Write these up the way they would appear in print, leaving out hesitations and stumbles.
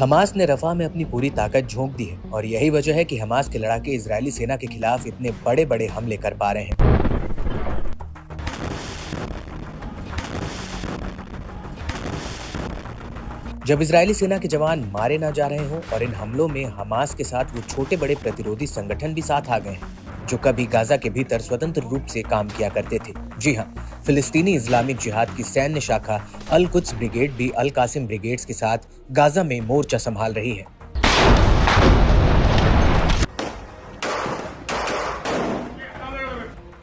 Hamas ने रफा में अपनी पूरी ताकत झोंक दी है और यही वजह है कि हमास के लड़ाके इजरायली सेना के खिलाफ इतने बड़े बड़े हमले कर पा रहे हैं। जब इजरायली सेना के जवान मारे ना जा रहे हों और इन हमलों में हमास के साथ वो छोटे बड़े प्रतिरोधी संगठन भी साथ आ गए हैं जो कभी गाजा के भीतर स्वतंत्र रूप से काम किया करते थे। जी हाँ, फिलिस्तीनी इस्लामिक जिहाद की सैन्य शाखा अल कुद्स ब्रिगेड भी अल कासिम ब्रिगेड्स के साथ गाजा में मोर्चा संभाल रही है।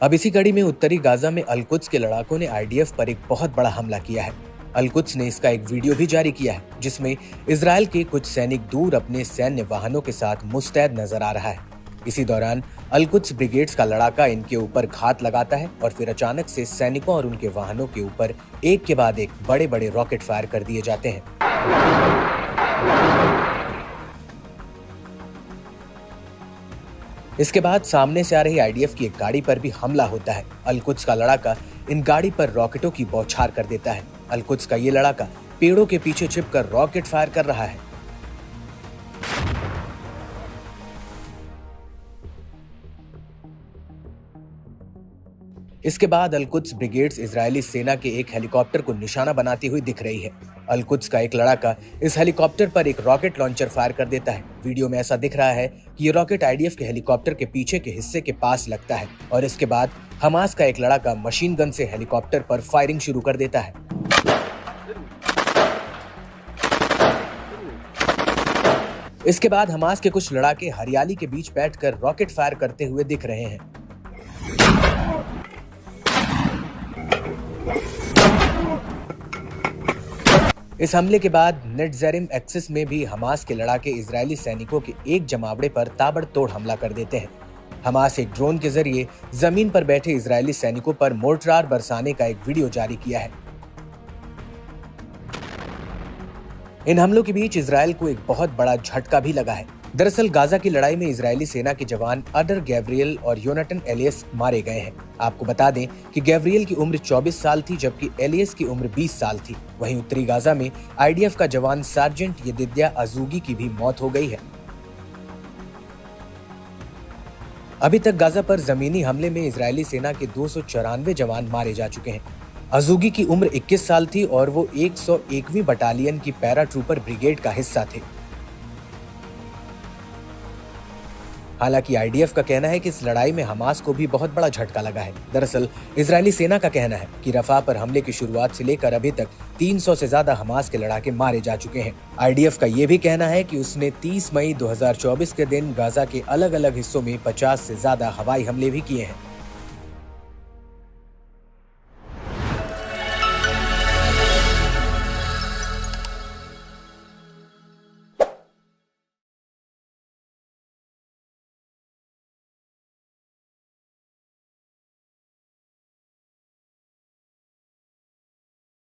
अब इसी कड़ी में उत्तरी गाजा में अल कुद्स के लड़ाकों ने आईडीएफ पर एक बहुत बड़ा हमला किया है। अल कुद्स ने इसका एक वीडियो भी जारी किया है जिसमें इजरायल के कुछ सैनिक दूर अपने सैन्य वाहनों के साथ मुस्तैद नजर आ रहा है। इसी दौरान अल कुद्स ब्रिगेड्स का लड़ाका इनके ऊपर घात लगाता है और फिर अचानक से सैनिकों और उनके वाहनों के ऊपर एक के बाद एक बड़े बड़े रॉकेट फायर कर दिए जाते हैं। इसके बाद सामने से आ रही आईडीएफ की एक गाड़ी पर भी हमला होता है। अल कुद्स का लड़ाका इन गाड़ी पर रॉकेटों की बौछार कर देता है। अल कुद्स का ये लड़ाका पेड़ों के पीछे छिपकर रॉकेट फायर कर रहा है। इसके बाद अल कुद्स ब्रिगेड्स इजरायली सेना के एक हेलीकॉप्टर को निशाना बनाती हुई दिख रही है। अल कुद्स का एक लड़ाका इस हेलीकॉप्टर पर एक रॉकेट लॉन्चर फायर कर देता है। वीडियो में ऐसा दिख रहा है कि ये रॉकेट आईडीएफ के हेलीकॉप्टर के पीछे के हिस्से के पास लगता है और इसके बाद हमास का एक लड़ाका मशीन गन से हेलीकॉप्टर पर फायरिंग शुरू कर देता है। इसके बाद हमास के कुछ लड़ाके हरियाली के बीच बैठकर रॉकेट फायर करते हुए दिख रहे हैं। इस हमले के बाद नेटज़ेरिम एक्सिस में भी हमास के लड़ाके इजरायली सैनिकों के एक जमावड़े पर ताबड़तोड़ हमला कर देते हैं। हमास एक ड्रोन के जरिए जमीन पर बैठे इजरायली सैनिकों पर मोर्टार बरसाने का एक वीडियो जारी किया है। इन हमलों के बीच इजरायल को एक बहुत बड़ा झटका भी लगा है। दरअसल गाजा की लड़ाई में इजरायली सेना के जवान अडर गैब्रियल और योनाटन एलियस मारे गए हैं। आपको बता दें कि गैब्रियल की उम्र 24 साल थी जबकि एलियस की उम्र 20 साल थी। वहीं उत्तरी गाजा में आईडीएफ का जवान सार्जेंट येदिद्या अजूगी की भी मौत हो गई है। अभी तक गाजा पर जमीनी हमले में इजरायली सेना के 294 जवान मारे जा चुके हैं। अजूगी की उम्र 21 साल थी और वो 101वीं बटालियन की पैरा ट्रूपर ब्रिगेड का हिस्सा थे। हालांकि आईडीएफ का कहना है कि इस लड़ाई में हमास को भी बहुत बड़ा झटका लगा है। दरअसल इजरायली सेना का कहना है कि रफा पर हमले की शुरुआत से लेकर अभी तक 300 से ज्यादा हमास के लड़ाके मारे जा चुके हैं। आईडीएफ का ये भी कहना है कि उसने 30 मई 2024 के दिन गाजा के अलग अलग हिस्सों में 50 से ज्यादा हवाई हमले भी किए हैं।